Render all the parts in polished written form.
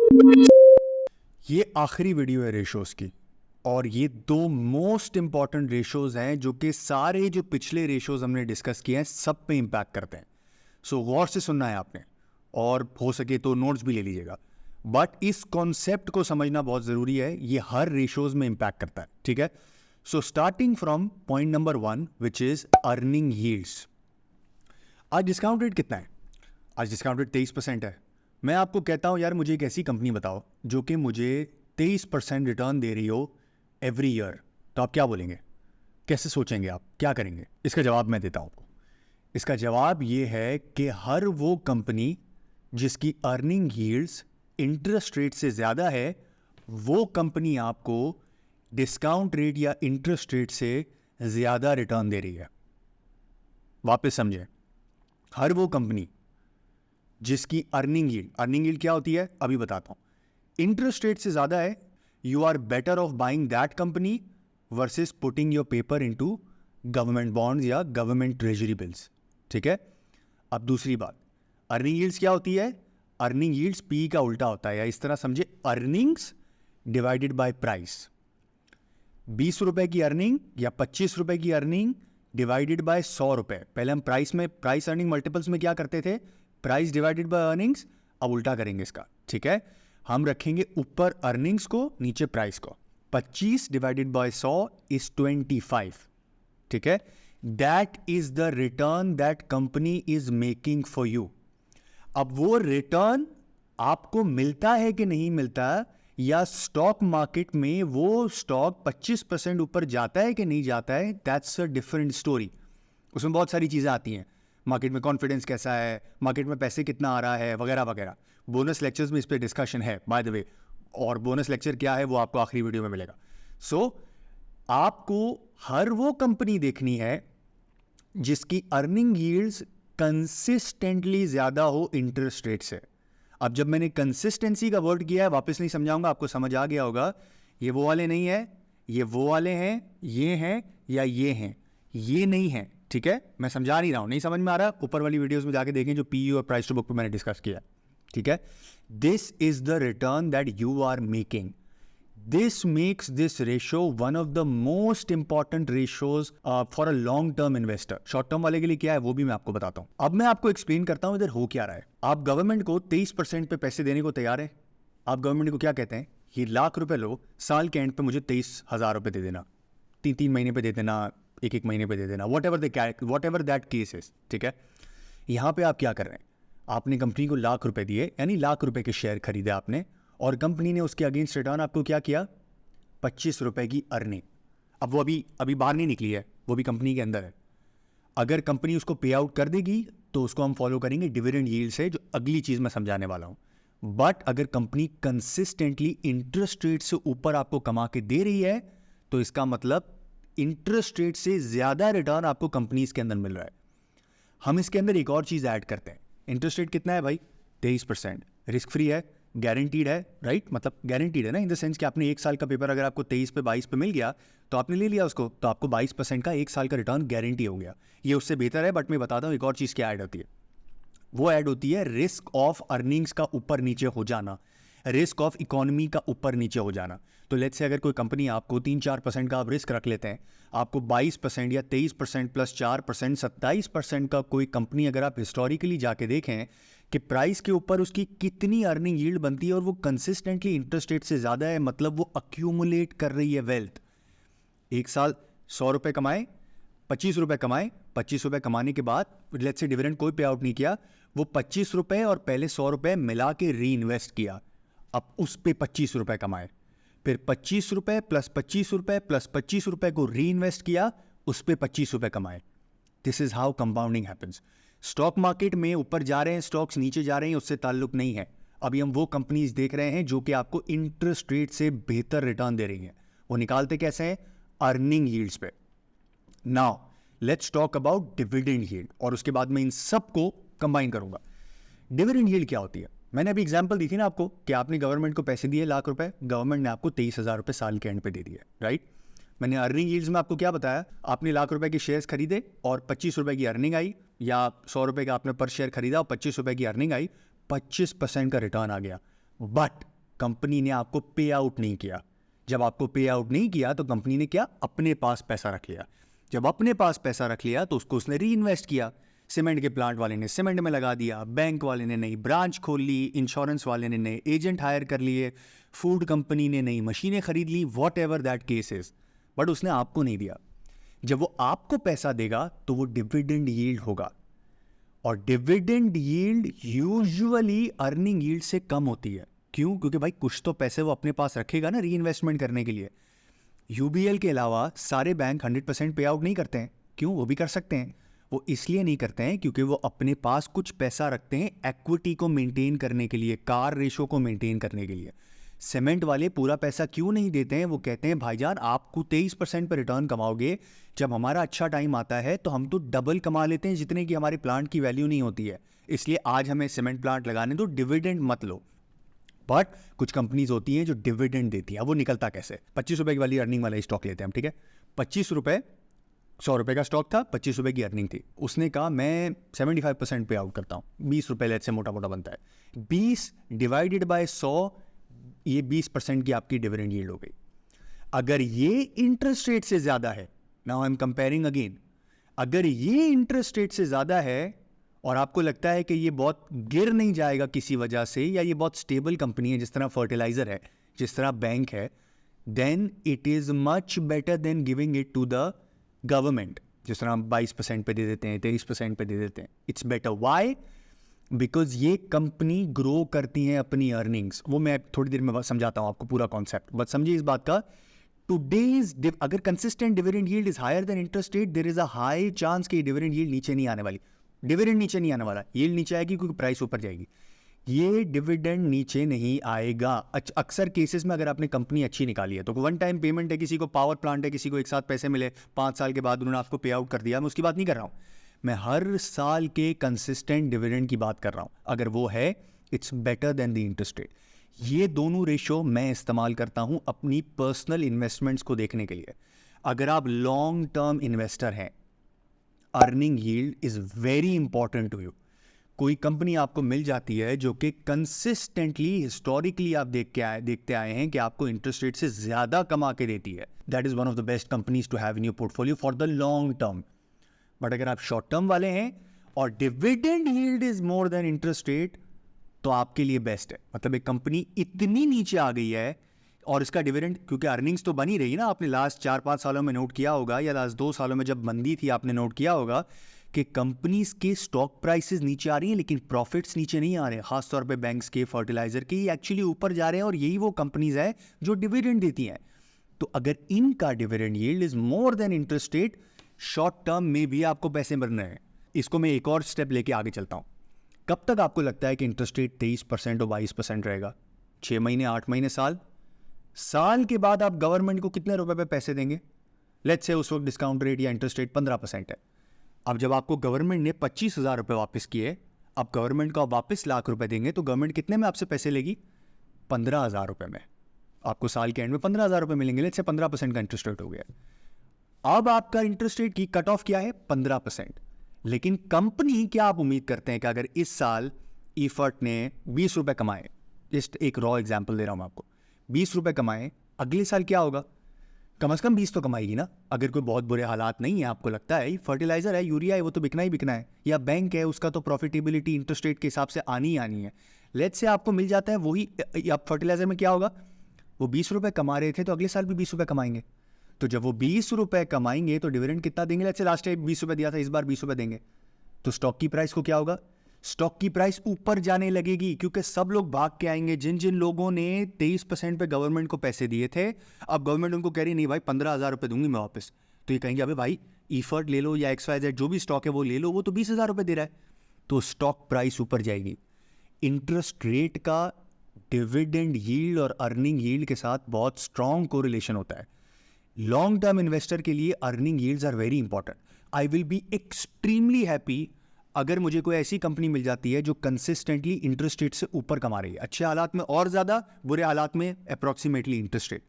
ये आखिरी वीडियो है रेशोज की, और ये दो मोस्ट इंपॉर्टेंट रेशोज हैं जो कि सारे जो पिछले रेशोज हमने डिस्कस किए हैं सब पे इंपैक्ट करते हैं। सो गौर से सुनना है आपने, और हो सके तो नोट्स भी ले लीजिएगा। बट इस कॉन्सेप्ट को समझना बहुत ज़रूरी है, ये हर रेशोज में इंपैक्ट करता है, ठीक है। So starting from point number 1 which is earning yields. आज डिस्काउंट रेट कितना है? आज डिस्काउंट रेट 23% है। मैं आपको कहता हूँ यार मुझे एक ऐसी कंपनी बताओ जो कि मुझे 23% रिटर्न दे रही हो एवरी ईयर, तो आप क्या बोलेंगे? कैसे सोचेंगे आप? क्या करेंगे? इसका जवाब मैं देता हूँ आपको। इसका जवाब ये है कि हर वो कंपनी जिसकी अर्निंग यील्ड्स इंटरेस्ट रेट से ज़्यादा है, वो कंपनी आपको डिस्काउंट रेट या इंटरेस्ट रेट से ज़्यादा रिटर्न दे रही है। वापस समझें, हर वो कंपनी जिसकी अर्निंग यील्ड क्या होती है अभी बताता हूं, इंटरेस्ट रेट से ज्यादा है, you are better off buying that company versus putting your paper into government bonds या गवर्नमेंट ट्रेजरी बिल्स, ठीक है। अब दूसरी बात, अर्निंग यील्ड्स क्या होती है? अर्निंग यील्ड्स पी का उल्टा होता है, या इस तरह समझे, अर्निंग्स डिवाइडेड बाय प्राइस। 20 रुपए की अर्निंग या 25 रुपए की अर्निंग डिवाइडेड बाय 100 रुपए। पहले हम प्राइस अर्निंग मल्टीपल्स में क्या करते थे? Price divided by earnings. अब उल्टा करेंगे इसका, ठीक है। हम रखेंगे ऊपर अर्निंग्स को, नीचे प्राइस को। 25 डिवाइडेड बाय 100 इज 25, ठीक है। That is the return that company is making for you. अब वो रिटर्न आपको मिलता है कि नहीं मिलता, या स्टॉक मार्केट में वो स्टॉक 25% ऊपर जाता है कि नहीं जाता है, दैट्स अ डिफरेंट स्टोरी। उसमें बहुत सारी चीज़ें आती हैं, मार्केट में कॉन्फिडेंस कैसा है, मार्केट में पैसे कितना आ रहा है, वगैरह वगैरह। बोनस लेक्चर्स में इस पर डिस्कशन है बाय द वे, और बोनस लेक्चर क्या है वो आपको आखिरी वीडियो में मिलेगा। सो आपको हर वो कंपनी देखनी है जिसकी अर्निंग यील्ड्स कंसिस्टेंटली ज़्यादा हो इंटरेस्ट रेट से। अब जब मैंने कंसिस्टेंसी का वर्ड किया है, वापस नहीं समझाऊंगा, आपको समझ आ गया होगा। ये वो वाले नहीं है, ये वो वाले हैं, ये हैं या ये हैं, ये नहीं है, ठीक है। मैं समझा नहीं रहा हूं, नहीं समझ में आ रहा, ऊपर वाली वीडियोस में जाके देखें जो पीयू और प्राइस टू बुक पे मैंने डिस्कस किया, ठीक है। This is the return that you are making. This makes this ratio one of the most important ratios for a long term investor. Short term वाले के लिए क्या है वो भी मैं आपको बताता हूं। अब मैं आपको एक्सप्लेन करता हूं इधर हो क्या रहा है। आप गवर्नमेंट को 23% पे पैसे देने को तैयार है। आप गवर्नमेंट को क्या कहते हैं? ये लाख रुपए लो, साल के एंड पे मुझे 23,000 रुपए दे देना, 3-3 महीने पे दे देना, 1-1 महीने पे दे देना, what ever that case is, ठीक है। यहां पे आप क्या कर रहे हैं? आपने कंपनी को लाख रुपए दिए, यानी लाख रुपए के शेयर खरीदे आपने, और कंपनी ने उसके अगेंस्ट रिटर्न आपको क्या किया? 25 रुपए की अर्निंग। अब वो अभी बाहर नहीं निकली है, वो भी कंपनी के अंदर है। अगर कंपनी उसको पे आउट कर देगी तो उसको हम फॉलो करेंगे डिविडेंड यील्ड से, जो अगली चीज मैं समझाने वाला हूं। बट अगर कंपनी कंसिस्टेंटली इंटरेस्ट रेट से ऊपर आपको कमा के दे रही है, तो इसका मतलब इंटरेस्ट रेट से ज्यादा रिटर्न आपको कंपनीज के अंदर मिल रहा है। हम इसके अंदर एक और चीज ऐड करते हैं। इंटरेस्ट रेट कितना है भाई? 23%। रिस्क फ्री है, गारंटीड है, राइट? मतलब गारंटीड है ना, इन द सेंस कि आपने एक साल का पेपर अगर आपको 23 पे 22 पे मिल गया तो आपने ले लिया उसको, तो आपको 22% का एक साल का रिटर्न गारंटी हो गया। ये उससे बेहतर है। बट मैं बताता हूँ एक और चीज़ क्या ऐड होती है। वो ऐड होती है रिस्क ऑफ अर्निंग्स का ऊपर नीचे हो जाना, रिस्क ऑफ इकोनॉमी का ऊपर नीचे हो जाना। तो लेट्स से अगर कोई कंपनी आपको 3-4% का आप रिस्क रख लेते हैं, आपको 22% या 23% प्लस 4% 27% का कोई कंपनी अगर आप हिस्टोरिकली जाके देखें कि प्राइस के ऊपर उसकी कितनी अर्निंग यील्ड बनती है और वो कंसिस्टेंटली इंटरेस्ट रेट से ज़्यादा है, मतलब वो अक्यूमुलेट कर रही है वेल्थ। एक साल 100 रुपये कमाए, 25 रुपये कमाए, 25 रुपये कमाने के बाद लेट्स से डिविडेंड कोई पे आउट नहीं किया, वो 25 रुपये और पहले 100 रुपये मिला के री इन्वेस्ट किया, अब उस पे 25 रुपये कमाए, फिर 25 रुपये प्लस 25 रुपये प्लस 25 रुपये को री इन्वेस्ट किया, उस पे 25 रुपये कमाए। This is how compounding happens. Stock market में ऊपर जा रहे हैं स्टॉक्स, नीचे जा रहे हैं, उससे ताल्लुक नहीं है। अभी हम वो कंपनीज देख रहे हैं जो कि आपको इंटरेस्ट रेट से बेहतर रिटर्न दे रही हैं। वो निकालते कैसे हैं? अर्निंग यील्ड्स पे। Now let's talk about dividend yield, और उसके बाद मैं इन सबको कंबाइन करूंगा। डिविडेंड यील्ड क्या होती है? मैंने अभी एग्जांपल दी थी ना आपको कि आपने गवर्नमेंट को पैसे दिए लाख रुपए, गवर्नमेंट ने आपको 23,000 रुपए साल के एंड पे दे दिए, राइट? मैंने अर्निंग यील्ड्स में आपको क्या बताया? आपने लाख रुपए के शेयर्स खरीदे और 25 रुपए की अर्निंग आई, या 100 रुपए का आपने पर शेयर खरीदा और 25 रुपए की अर्निंग आई, 25% का रिटर्न आ गया। बट कंपनी ने आपको पे आउट नहीं किया। जब आपको पे आउट नहीं किया तो कंपनी ने क्या, अपने पास पैसा रख लिया। जब अपने पास पैसा रख लिया तो उसको उसने री इन्वेस्ट किया। सीमेंट के प्लांट वाले ने सीमेंट में लगा दिया, बैंक वाले ने नई ब्रांच खोल ली, इंश्योरेंस वाले ने नए एजेंट हायर कर लिए, फूड कंपनी ने नई मशीनें खरीद ली, whatever that case is, but उसने आपको नहीं दिया। जब वो आपको पैसा देगा तो वो डिविडेंड यील्ड होगा, और dividend yield usually earning yield से कम होती है। क्यों? क्योंकि भाई कुछ तो पैसे वो अपने पास रखेगा ना री इन्वेस्टमेंट करने के लिए। यूबीएल के अलावा सारे बैंक 100% पे आउट नहीं करते हैं। क्यों? वो भी कर सकते हैं। वो इसलिए नहीं करते हैं क्योंकि वो अपने पास कुछ पैसा रखते हैं इक्विटी को मेंटेन करने के लिए, कार रेशो को मेंटेन करने के लिए। सीमेंट वाले पूरा पैसा क्यों नहीं देते हैं? वो कहते हैं भाईजान आपको 23% पर रिटर्न कमाओगे, जब हमारा अच्छा टाइम आता है तो हम तो डबल कमा लेते हैं जितने की हमारे प्लांट की वैल्यू नहीं होती है, इसलिए आज हमें सीमेंट प्लांट लगाने दो, डिविडेंड मत लो। बट कुछ कंपनीज होती हैं जो डिविडेंड देती है। अब वो निकलता कैसे? 25 रुपए की वाली अर्निंग वाला स्टॉक लेते हैं हम, ठीक है? 25 रुपए, 100 रुपए का स्टॉक था, 25 रुपए की अर्निंग थी। उसने कहा मैं 75% पे आउट करता हूँ, 20 रुपए लेट से मोटा मोटा बनता है, 20 डिवाइडेड बाय 100, ये 20% की आपकी डिविडेंड यील्ड हो गई। अगर ये इंटरेस्ट रेट से ज्यादा है, now I am comparing again, अगर ये इंटरेस्ट रेट से ज्यादा है और आपको लगता है कि ये बहुत गिर नहीं जाएगा किसी वजह से, या ये बहुत स्टेबल कंपनी है जिस तरह फर्टिलाइजर है, जिस तरह बैंक है, then it is much better than giving it to the government, जिस तरह हम 22% पे दे देते हैं, 23% पे दे देते हैं। It's better. वाई? बिकॉज ये कंपनी ग्रो करती हैं अपनी अर्निंग्स। वो मैं थोड़ी देर में समझाता हूं आपको पूरा कॉन्सेप्ट, बस समझिए इस बात का। टुडेज अगर consistent dividend yield is higher than interest rate, there is a high chance कि डिविडेंड यील्ड नीचे नहीं आने वाली। डिविडेंड नीचे नहीं आने वाला, यील्ड नीचे आएगी क्योंकि प्राइस ऊपर जाएगी। ये डिविडेंड नीचे नहीं आएगा। अक्सर केसेस में अगर आपने कंपनी अच्छी निकाली है तो वन टाइम पेमेंट है, किसी को पावर प्लांट है, किसी को एक साथ पैसे मिले, 5 साल के बाद उन्होंने आपको पे आउट कर दिया, मैं उसकी बात नहीं कर रहा हूं। मैं हर साल के कंसिस्टेंट डिविडेंड की बात कर रहा हूं। अगर वो है, it's better than the interest rate. ये दोनों रेशो मैं इस्तेमाल करता हूं अपनी पर्सनल इन्वेस्टमेंट्स को देखने के लिए। अगर आप लॉन्ग टर्म इन्वेस्टर हैं, earning yield is very important to you. कोई कंपनी आपको मिल जाती है जो कि कंसिस्टेंटली हिस्टोरिकली आप देखते आए हैं कि आपको इंटरेस्ट रेट से ज्यादा कमा के देती है, that is one of the best companies to have in your portfolio for the long term. But अगर आप शॉर्ट टर्म वाले हैं और dividend yield is more than interest rate, तो आपके लिए बेस्ट है। मतलब एक कंपनी इतनी नीचे आ गई है और इसका डिविडेंड, क्योंकि अर्निंग्स तो बनी रही ना, आपने लास्ट 4-5 सालों में नोट किया होगा, या लास्ट 2 सालों में जब मंदी थी आपने नोट किया होगा कि कंपनीज के स्टॉक प्राइसेस नीचे आ रही हैं लेकिन प्रॉफिट्स नीचे नहीं आ रहे। खासतौर पे बैंक्स के, फर्टिलाइजर के, ये एक्चुअली ऊपर जा रहे हैं, और यही वो कंपनीज है जो डिविडेंड देती हैं। तो अगर इनका dividend yield is more than interest rate, short term में भी आपको पैसे मिल रहे हैं। इसको मैं एक और स्टेप लेके आगे चलता हूं। कब तक आपको लगता है कि इंटरेस्ट रेट 23% और 22% रहेगा? 6 महीने, 8 महीने, साल के बाद आप गवर्नमेंट को कितने रुपए पे पैसे देंगे? लेट्स से उस वक्त डिस्काउंट रेट या इंटरेस्ट रेट 15% है। अब जब आपको गवर्नमेंट ने 25,000 रुपए वापस किए, अब गवर्नमेंट को आप वापस लाख रुपए देंगे, तो गवर्नमेंट कितने में आपसे पैसे लेगी? 15,000 रुपए में। आपको साल के एंड में 15,000 रुपए मिलेंगे। लेट्स से 15% का इंटरेस्ट रेट हो गया। अब आपका इंटरेस्ट रेट की कट ऑफ क्या है? 15%। लेकिन कंपनी, क्या आप उम्मीद करते हैं कि अगर इस साल ईफर्ट ने 20 रुपए कमाए, जस्ट एक रॉ एग्जाम्पल दे रहा हूं मैं आपको, 20 रुपए कमाए, अगले साल क्या होगा? कम से कम 20 तो कमाएगी ना। अगर कोई बहुत बुरे हालात नहीं है, आपको लगता है फर्टिलाइजर है, यूरिया है, वो तो बिकना ही बिकना है, या बैंक है, उसका तो प्रॉफिटेबिलिटी इंटरेस्ट रेट के हिसाब से आनी ही आनी है। लेट्स से आपको मिल जाता है वही, अब फर्टिलाइजर में क्या होगा? वो 20 रुपए कमा रहे थे तो अगले साल भी 20 रुपए कमाएंगे। तो जब वो 20 रुपए कमाएंगे तो डिविडेंड कितना देंगे? लेट्स से लास्ट टाइम 20 रुपए दिया था, इस बार 20 रुपए देंगे, तो स्टॉक की प्राइस को क्या होगा? स्टॉक की प्राइस ऊपर जाने लगेगी, क्योंकि सब लोग भाग के आएंगे। जिन जिन लोगों ने 23% पे गवर्नमेंट को पैसे दिए थे, अब गवर्नमेंट उनको कह रही नहीं भाई 15,000 रुपए दूंगी मैं वापस, तो ये कहेंगे अबे भाई ईफर्ट ले लो या XYZ जो भी स्टॉक है वो ले लो, वो तो 20,000 रुपए दे रहा है, तो स्टॉक प्राइस ऊपर जाएगी। इंटरेस्ट रेट का डिविडेंड यील्ड और अर्निंग यील्ड के साथ बहुत स्ट्रॉन्ग कोरिलेशन होता है। लॉन्ग टर्म इन्वेस्टर के लिए earning yields are very important. I will be extremely happy अगर मुझे कोई ऐसी कंपनी मिल जाती है जो कंसिस्टेंटली इंटरेस्ट रेट से ऊपर कमा रही है, अच्छे हालात में और ज्यादा, बुरे हालात में अप्रोक्सीमेटली इंटरेस्ट रेट,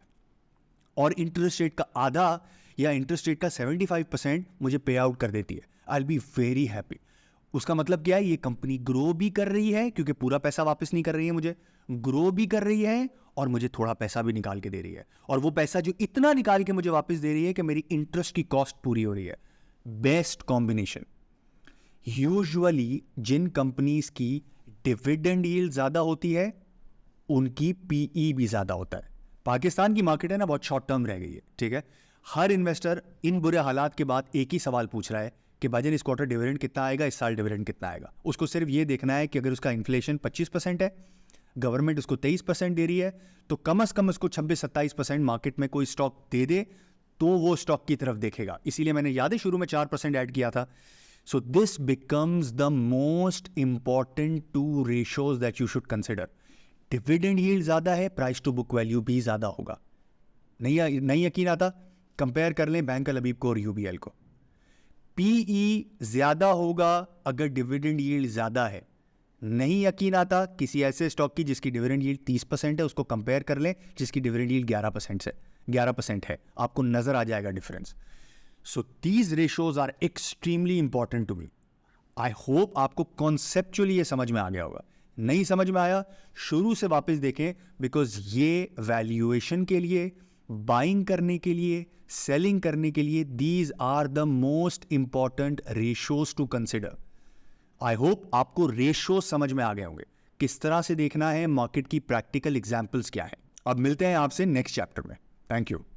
और इंटरेस्ट रेट का आधा या इंटरेस्ट रेट का 75% मुझे पे आउट कर देती है। आई विल बी वेरी हैप्पी। उसका मतलब क्या है? ये कंपनी ग्रो भी कर रही है, क्योंकि पूरा पैसा वापस नहीं कर रही है मुझे, ग्रो भी कर रही है और मुझे थोड़ा पैसा भी निकाल के दे रही है, और वो पैसा जो इतना निकाल के मुझे वापस दे रही है कि मेरी इंटरेस्ट की कॉस्ट पूरी हो रही है। Best combination. यूजुअली जिन कंपनीज की डिविडेंड यील्ड ज़्यादा होती है उनकी पीई भी ज़्यादा होता है। पाकिस्तान की मार्केट है ना, बहुत शॉर्ट टर्म रह गई है, ठीक है। हर इन्वेस्टर इन बुरे हालात के बाद एक ही सवाल पूछ रहा है कि भाईजान इस क्वार्टर डिविडेंड कितना आएगा, इस साल डिविडेंड कितना आएगा। उसको सिर्फ ये देखना है कि अगर उसका इन्फ्लेशन 25% है, गवर्नमेंट उसको 23% दे रही है, तो कम से कम उसको 26-27% मार्केट में कोई स्टॉक दे दे तो वो स्टॉक की तरफ देखेगा। इसीलिए मैंने याद है शुरू में 4% ऐड किया था। So this becomes the most important 2 ratios that you should consider. Dividend yield ज़्यादा है, प्राइस टू बुक वैल्यू भी ज़्यादा होगा। नहीं यकीन आता, कंपेयर कर लें बैंक लबीब को और यूबीएल को। पीई ज़्यादा होगा अगर डिविडेंड यील्ड ज़्यादा है। नहीं यकीन आता, किसी ऐसे स्टॉक की जिसकी डिविडेंड यील्ड 30% है उसको कंपेयर कर लें जिसकी डिविडेंड यील्ड 11% है, आपको नज़र आ जाएगा difference. So these ratios are extremely important to me. I hope आपको कॉन्सेप्चुअली ये समझ में आ गया होगा। नहीं समझ में आया, शुरू से वापस देखें, बिकॉज ये वैल्यूएशन के लिए, बाइंग करने के लिए, सेलिंग करने के लिए, these are the most important ratios to consider. I hope आपको रेशियो समझ में आ गए होंगे, किस तरह से देखना है, मार्केट की प्रैक्टिकल एग्जाम्पल्स क्या है। अब मिलते हैं आपसे नेक्स्ट चैप्टर में। Thank you.